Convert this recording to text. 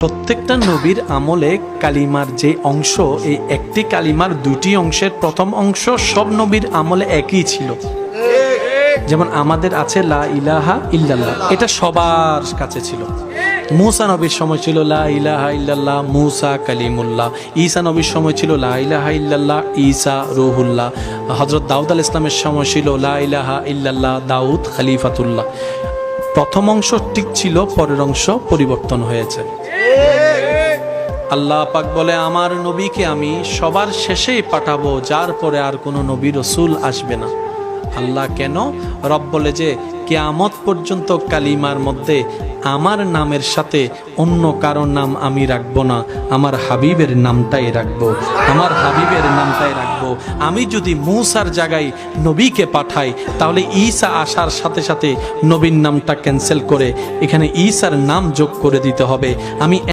প্রত্যেকটা নবীর আমলে কালিমার যে অংশ, এই একটি কালিমার দুটি অংশের প্রথম অংশ সব নবীর আমলে একই ছিল। যেমন আমাদের আছে লা ইলাহা ইল্লাল্লাহ, এটা সবার কাছে ছিল। মুসা নবীর সময় ছিল লা ইলাহা ইল্লাল্লাহ, মুসা কালিমুল্লাহ। ঈসা নবীর সময় ছিল লা ইলাহা ইল্লাল্লাহ, ঈসা রুহুল্লাহ। হযরত দাউদ আলাইহিস সালামের সময় ছিল লা ইলাহা ইল্লাল্লাহ, দাউদ খলিফাতুল্লাহ। প্রথম অংশ ঠিক ছিল, পরের অংশ পরিবর্তন হয়েছে। আল্লাহ পাক বলে, আমার নবীকে আমি সবার শেষেই পাঠাবো, যার পরে আর কোনো নবী রসুল আসবে না। আল্লাহ কেন? রব বলে যে কিয়ামত পর্যন্ত কালিমার মধ্যে আমার নামের সাথে অন্য কারোর নাম আমি রাখবো না, আমার হাবিবের নামটাই রাখবো, আমার হাবিবের নামটাই রাখবো। আমি যদি মুসার জায়গায় নবীকে পাঠাই, তাহলে ঈসা আসার সাথে সাথে নবীর নামটা ক্যান্সেল করে এখানে ঈসার নাম যোগ করে দিতে হবে। আমি